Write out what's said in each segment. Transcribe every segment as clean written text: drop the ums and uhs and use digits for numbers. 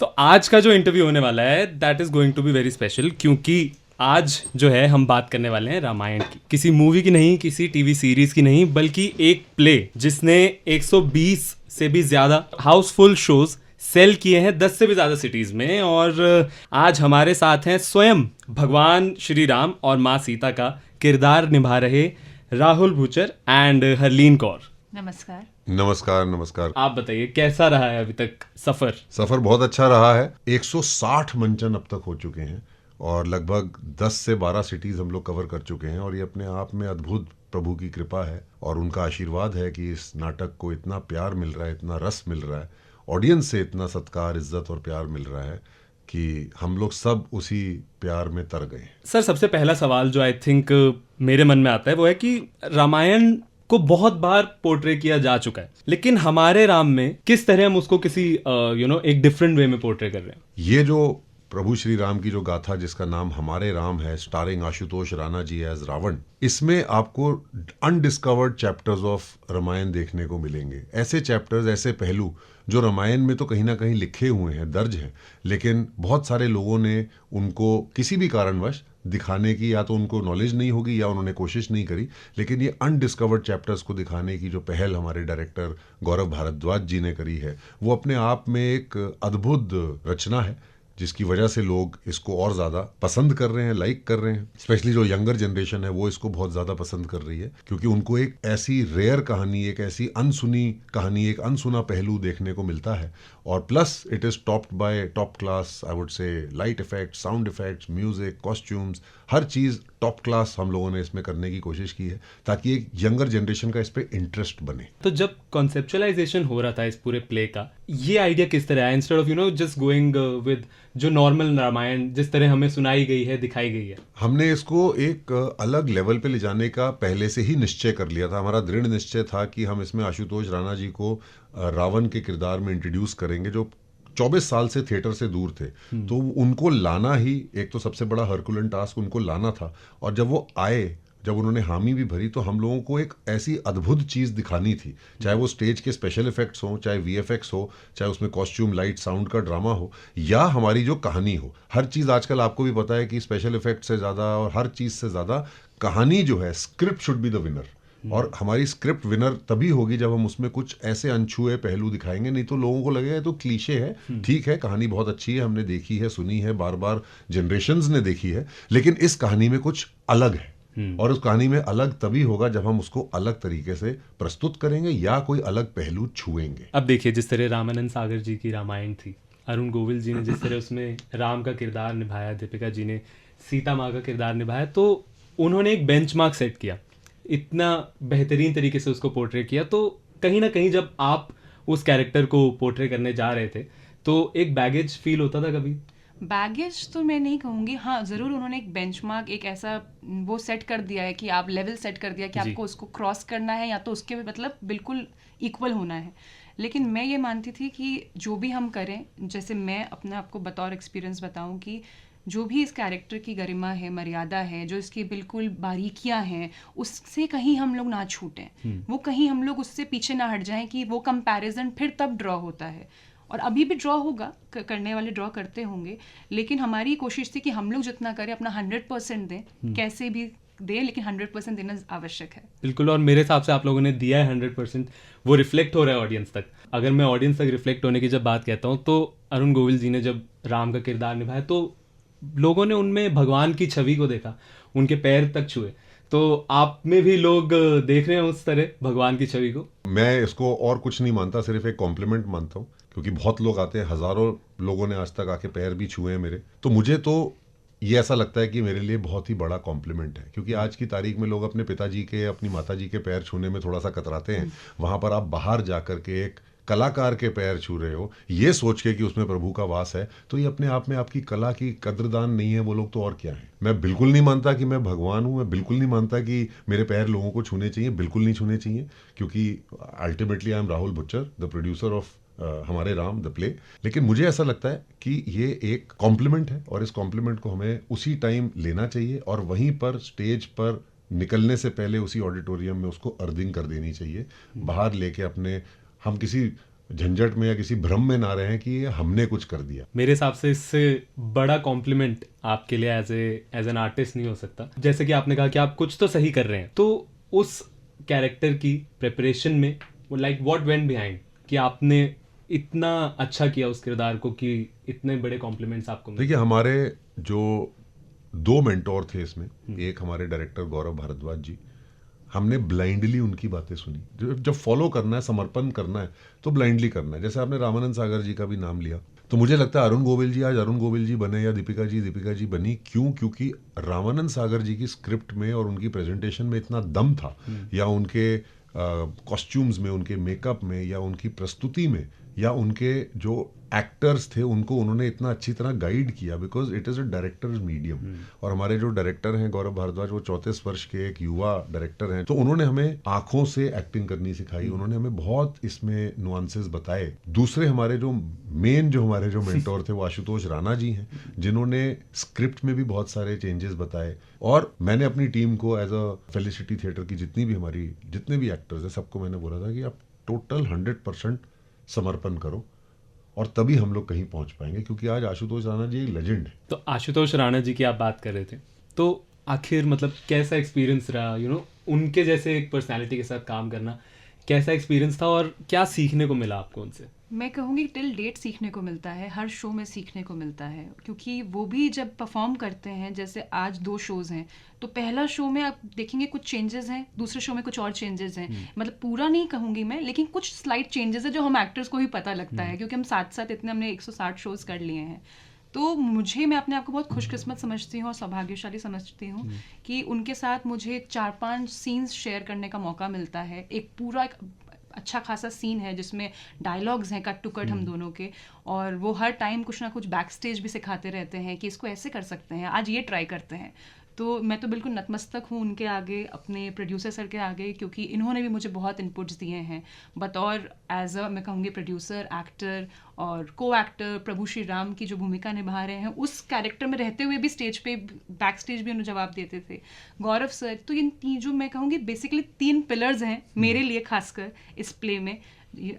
तो आज का जो इंटरव्यू होने वाला है that is going to be very special, क्योंकि आज जो है हम बात करने वाले हैं रामायण की। किसी मूवी की नहीं, किसी टीवी सीरीज की नहीं, बल्कि एक प्ले जिसने 120 से भी ज्यादा हाउसफुल शोज सेल किए हैं 10 से भी ज्यादा सिटीज में। और आज हमारे साथ हैं स्वयं भगवान श्री राम और माँ सीता का किरदार निभा रहे राहुल भूचर एंड हरलीन कौर। नमस्कार। नमस्कार नमस्कार। आप बताइए कैसा रहा है अभी तक सफर बहुत अच्छा रहा है। 160 मंचन अब तक हो चुके हैं और लगभग 10 से 12 सिटीज हम लोग कवर कर चुके हैं और ये अपने आप में अद्भुत प्रभु की कृपा है और उनका आशीर्वाद है कि इस नाटक को इतना प्यार मिल रहा है, इतना रस मिल रहा है, ऑडियंस से इतना सत्कार, इज्जत और प्यार मिल रहा है कि हम लोग सब उसी प्यार में तर गए। सर, सबसे पहला सवाल जो आई थिंक मेरे मन में आता है वो है कि रामायण को बहुत बार पोर्ट्रे किया जा चुका है, लेकिन हमारे राम में किस तरह हम उसको किसी एक डिफरेंट वे में पोर्ट्रे कर रहे हैं। ये जो प्रभु श्री राम की जो गाथा जिसका नाम हमारे राम है, स्टारिंग आशुतोष राणा जी एज रावण, इसमें आपको अनडिस्कवर्ड चैप्टर्स ऑफ रामायण देखने को मिलेंगे। ऐसे चैप्टर्स, ऐसे पहलू जो रामायण में तो कहीं ना कहीं लिखे हुए हैं, दर्ज हैं, लेकिन बहुत सारे लोगों ने उनको किसी भी कारणवश दिखाने की या तो उनको नॉलेज नहीं होगी या उन्होंने कोशिश नहीं करी। लेकिन ये अनडिस्कवर्ड चैप्टर्स को दिखाने की जो पहल हमारे डायरेक्टर गौरव भारद्वाज जी ने करी है, वो अपने आप में एक अद्भुत रचना है जिसकी वजह से लोग इसको और ज़्यादा पसंद कर रहे हैं, लाइक कर रहे हैं। स्पेशली जो यंगर जनरेशन है वो इसको बहुत ज़्यादा पसंद कर रही है क्योंकि उनको एक ऐसी रेयर कहानी, एक ऐसी अनसुनी कहानी, एक अनसुना पहलू देखने को मिलता है। और plus it is topped bye top class, I would say, light effects, sound effects, music, costumes, her cheese top class हम लोगों ने इसमें करने की कोशिश की है ताकि एक यंगर जनरेशन का इस पे इंटरेस्ट बने। तो जब कॉन्सेप्चुअलाइजेशन हो रहा था इस पूरे प्ले का, ये आइडिया किस तरह आया instead of just going with जो नॉर्मल रामायण जिस तरह हमें सुनाई गई है, दिखाई गई है? हमने इसको एक अलग लेवल पे ले जाने का पहले से ही निश्चय कर लिया था। हमारा दृढ़ निश्चय था कि हम इसमें आशुतोष राणा जी को रावण के किरदार में इंट्रोड्यूस करेंगे जो 24 साल से थिएटर से दूर थे। तो उनको लाना ही एक तो सबसे बड़ा हरकुलन टास्क उनको लाना था। और जब वो आए, जब उन्होंने हामी भी भरी, तो हम लोगों को एक ऐसी अद्भुत चीज़ दिखानी थी, चाहे वो स्टेज के स्पेशल इफेक्ट्स हो, चाहे वीएफएक्स हो, चाहे उसमें कॉस्ट्यूम, लाइट, साउंड का ड्रामा हो, या हमारी जो कहानी हो। हर चीज़ आजकल आपको भी पता है कि स्पेशल इफेक्ट से ज़्यादा और हर चीज़ से ज़्यादा कहानी जो है, script should be the winner. और हमारी स्क्रिप्ट विनर तभी होगी जब हम उसमें कुछ ऐसे अनछुए पहलू दिखाएंगे। नहीं तो लोगों को लगेगा तो क्लीशे है। ठीक है, कहानी बहुत अच्छी है, हमने देखी है, सुनी है, बार बार जनरेशन्स ने देखी है, लेकिन इस कहानी में कुछ अलग है। और उस कहानी में अलग तभी होगा जब हम उसको अलग तरीके से प्रस्तुत करेंगे या कोई अलग पहलू छुएंगे। अब देखिए, जिस तरह रामानंद सागर जी की रामायण थी, अरुण गोविल जी ने जिस तरह उसमें राम का किरदार निभाया, दीपिका जी ने सीता माँ का किरदार निभाया, तो उन्होंने एक बेंचमार्क सेट किया, इतना बेहतरीन तरीके से उसको पोर्ट्रे किया। तो कहीं ना कहीं जब आप उस कैरेक्टर को पोर्ट्रे करने जा रहे थे तो एक बैगेज फील होता था कभी? बैगेज तो मैं नहीं कहूँगी, हाँ ज़रूर उन्होंने एक बेंचमार्क, एक ऐसा वो सेट कर दिया है कि आप लेवल सेट कर दिया कि आपको उसको क्रॉस करना है या तो उसके मतलब बिल्कुल इक्वल होना है। लेकिन मैं ये मानती थी कि जो भी हम करें, जैसे मैं अपने आपको बतौर एक्सपीरियंस बताऊं कि जो भी इस कैरेक्टर की गरिमा है, मर्यादा है, जो इसकी बिल्कुल बारीकियां हैं, उससे कहीं हम लोग ना छूटें, वो कहीं हम लोग उससे पीछे ना हट जाएं कि वो कंपैरिजन फिर तब ड्रॉ होता है। और अभी भी ड्रॉ होगा, करने वाले ड्रॉ करते होंगे, लेकिन हमारी कोशिश थी कि हम लोग जितना करें अपना 100% दें, कैसे भी दें, लेकिन 100% देना आवश्यक है। बिल्कुल, और मेरे हिसाब से आप लोगों ने दिया है 100%, वो रिफ्लेक्ट हो रहा है ऑडियंस तक। अगर मैं ऑडियंस तक रिफ्लेक्ट होने की जब बात कहता हूँ, तो अरुण गोविल जी ने जब राम का किरदार निभाया तो लोगों ने उनमें भगवान की छवि को देखा, उनके पैर तक छुए। तो आप में भी लोग देख रहे हैं उस तरह भगवान की छवि को? मैं इसको और कुछ नहीं मानता, सिर्फ एक कॉम्प्लीमेंट मानता हूँ, क्योंकि बहुत लोग आते हैं, हजारों लोगों ने आज तक आके पैर भी छुए हैं मेरे। तो मुझे तो ये ऐसा लगता है कि मेरे लिए बहुत ही बड़ा कॉम्प्लीमेंट है, क्योंकि आज की तारीख में लोग अपने पिताजी के, अपनी माताजी के पैर छूने में थोड़ा सा कतराते हैं। वहां पर आप बाहर जाकर के एक कलाकार के पैर छू रहे हो, ये सोच के कि उसमें प्रभु का वास है, तो ये अपने आप में आपकी कला की कद्रदान नहीं है। वो लोग तो और क्या है। मैं बिल्कुल नहीं मानता कि मैं भगवान हूँ, मैं बिल्कुल नहीं मानता कि मेरे पैर लोगों को छूने चाहिए, बिल्कुल नहीं छूने चाहिए, क्योंकि ultimately I am Rahul Buchar, the producer of Hamare Ram the play. लेकिन मुझे ऐसा लगता है कि ये एक कॉम्प्लीमेंट है और इस कॉम्प्लीमेंट को हमें उसी टाइम लेना चाहिए और वहीं पर स्टेज पर निकलने से पहले उसी ऑडिटोरियम में उसको अर्दिंग कर देनी चाहिए। बाहर लेके अपने, हम किसी झंझट में या किसी भ्रम में ना रहें कि ये हमने कुछ कर दिया। मेरे हिसाब से इससे बड़ा कॉम्प्लीमेंट आपके लिए एज एन आर्टिस्ट नहीं हो सकता। जैसे कि आपने कहा कि आप कुछ तो सही कर रहे हैं, तो उस कैरेक्टर की प्रिपरेशन में लाइक व्हाट वेंट बिहाइंड कि आपने इतना अच्छा किया उस किरदार को कि इतने बड़े कॉम्प्लीमेंट्स आपको मिले? देखिए, हमारे जो 2 मेंटोर थे इसमें, एक हमारे डायरेक्टर गौरव भारद्वाज जी, हमने ब्लाइंडली उनकी बातें सुनी। जब फॉलो करना है, समर्पण करना है, तो ब्लाइंडली करना है। जैसे आपने रामानंद सागर जी का भी नाम लिया, तो मुझे लगता है अरुण गोविल जी आज अरुण गोविल जी बने या दीपिका जी बनी, क्यों? क्योंकि रामानंद सागर जी की स्क्रिप्ट में और उनकी प्रेजेंटेशन में इतना दम था, या उनके कॉस्ट्यूम्स में, उनके मेकअप में, या उनकी प्रस्तुति में, या उनके जो एक्टर्स थे उनको उन्होंने इतना अच्छी तरह गाइड किया, because it is a directors medium. और हमारे जो डायरेक्टर हैं गौरव भारद्वाज, वो 34 वर्ष के एक युवा डायरेक्टर हैं, तो उन्होंने हमें आंखों से एक्टिंग करनी सिखाई, उन्होंने हमें बहुत इसमें नुआंसेस बताए। दूसरे हमारे जो हमारे जो मेंटोर थे वो आशुतोष राणा जी हैं, जिन्होंने स्क्रिप्ट में भी बहुत सारे चेंजेस बताए। और मैंने अपनी टीम को एज अ फेलिसिटी थिएटर की जितने भी एक्टर्स हैं, सबको मैंने बोला था कि आप टोटल 100% समर्पण करो, और तभी हम लोग कहीं पहुंच पाएंगे, क्योंकि आज आशुतोष राणा जी एक लेजेंड है। तो आशुतोष राणा जी की आप बात कर रहे थे, तो आखिर मतलब कैसा एक्सपीरियंस रहा उनके जैसे एक पर्सनालिटी के साथ काम करना? कैसा एक्सपीरियंस था और क्या सीखने को मिला आपको उनसे? मैं कहूँगी टिल डेट सीखने को मिलता है, हर शो में सीखने को मिलता है, क्योंकि वो भी जब परफॉर्म करते हैं, जैसे आज 2 शोज़ हैं, तो पहला शो में आप देखेंगे कुछ चेंजेस हैं, दूसरे शो में कुछ और चेंजेस हैं। मतलब पूरा नहीं कहूँगी मैं, लेकिन कुछ स्लाइट चेंजेस है जो हम एक्टर्स को ही पता लगता है, क्योंकि हम साथ साथ हमने 160 शोज़ कर लिए हैं। तो मैं अपने आप को बहुत खुशकिस्मत समझती हूँ और सौभाग्यशाली समझती हूँ कि उनके साथ मुझे 4-5 सीन्स शेयर करने का मौका मिलता है। एक अच्छा खासा सीन है जिसमें डायलॉग्स हैं कट टू कट हम दोनों के, और वो हर टाइम कुछ ना कुछ बैक स्टेज भी सिखाते रहते हैं कि इसको ऐसे कर सकते हैं, आज ये ट्राई करते हैं। तो मैं तो बिल्कुल नतमस्तक हूँ उनके आगे, अपने प्रोड्यूसर सर के आगे, क्योंकि इन्होंने भी मुझे बहुत इनपुट्स दिए हैं बतौर एज अ मैं कहूँगी प्रोड्यूसर, एक्टर और को एक्टर। प्रभु श्री राम की जो भूमिका निभा रहे हैं, उस कैरेक्टर में रहते हुए भी स्टेज पे बैक स्टेज भी उन्हें जवाब देते थे गौरव सर। तो इन जो मैं कहूँगी बेसिकली 3 पिलर्स हैं मेरे लिए खासकर इस प्ले में,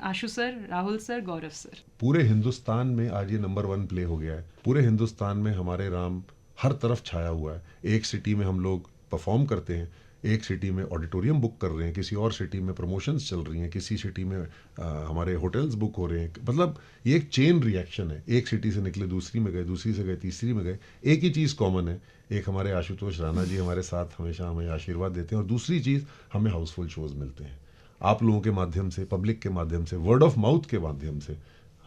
आशु सर, राहुल सर, गौरव सर। पूरे हिंदुस्तान में आज ये नंबर 1 प्ले हो गया है। पूरे हिंदुस्तान में हमारे राम हर तरफ छाया हुआ है। एक सिटी में हम लोग परफॉर्म करते हैं, एक सिटी में ऑडिटोरियम बुक कर रहे हैं, किसी और सिटी में प्रमोशंस चल रही हैं, किसी सिटी में हमारे होटल्स बुक हो रहे हैं। मतलब ये एक चेन रिएक्शन है, एक सिटी से निकले दूसरी में गए, दूसरी से गए तीसरी में गए। एक ही चीज़ कॉमन है, एक हमारे आशुतोष राणा जी हमारे साथ हमेशा हमें आशीर्वाद देते हैं, और दूसरी चीज़ हमें हाउसफुल शोज़ मिलते हैं। आप लोगों के माध्यम से, पब्लिक के माध्यम से, वर्ड ऑफ माउथ के माध्यम से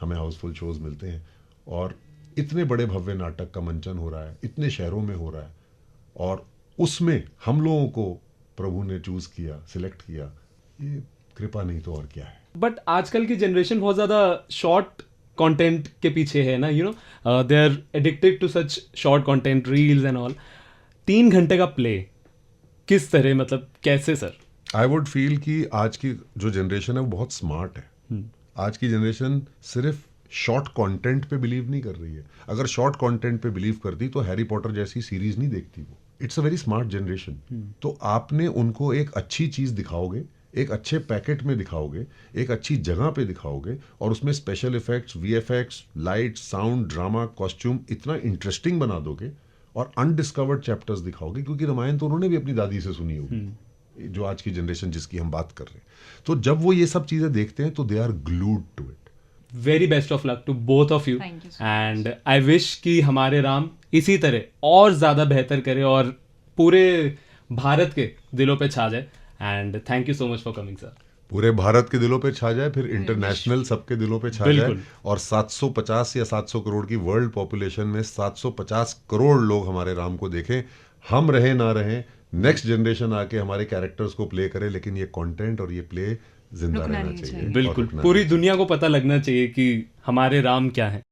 हमें हाउसफुल शोज़ मिलते हैं। और इतने बड़े भव्य नाटक का मंचन हो रहा है, इतने शहरों में हो रहा है, और उसमें हम लोगों को प्रभु ने चूज किया, सिलेक्ट किया। ये कृपा नहीं तो और क्या है। बट आजकल की जनरेशन बहुत ज़्यादा शॉर्ट कंटेंट के पीछे है ना, they are addicted to such short content, reels and all. 3 घंटे का प्ले किस तरह, मतलब कैसे सर? आई वुड फील कि आज की जो जनरेशन है वो बहुत स्मार्ट है। आज की जनरेशन सिर्फ शॉर्ट कंटेंट पे बिलीव नहीं कर रही है। अगर शॉर्ट कंटेंट पे बिलीव करती तो हैरी पॉटर जैसी सीरीज नहीं देखती वो। It's a very smart generation. तो आपने उनको एक अच्छी चीज दिखाओगे, एक अच्छे पैकेट में दिखाओगे, एक अच्छी जगह पे दिखाओगे, और उसमें special effects, VFX, light, sound, drama, costume इतना इंटरेस्टिंग बना दोगे, और अनडिस्कवर्ड चैप्टर्स दिखाओगे, क्योंकि रामायण तो उन्होंने भी अपनी दादी से सुनी होगी, जो आज की जनरेशन जिसकी हम बात कर रहे हैं। तो जब वो ये सब चीजें देखते हैं तो they are glued to it. Very best of luck to both of you, Thank you so and I wish कि हमारे राम इसी तरह और ज़्यादा बेहतर करे और पूरे भारत के दिलों पे छा जाए। And thank you so much for coming sir. पूरे भारत के दिलों पे छा जाए, फिर इंटरनेशनल सबके दिलों पे छा जाए, बिल्कुल। और 750 या 700 करोड़ की वर्ल्ड पॉपुलेशन में 750 करोड़ लोग हमारे राम को देखें। हम रहे ना रहे, नेक्स्ट जनरेशन आके हमारे कैरेक्टर्स को प्ले करे, लेकिन ये कंटेंट और ये प्ले जिंदा रुकना रहना नहीं चाहिए। चाहिए। और बिल्कुल, रुकना पूरी नहीं दुनिया को पता लगना चाहिए कि हमारे राम क्या हैं।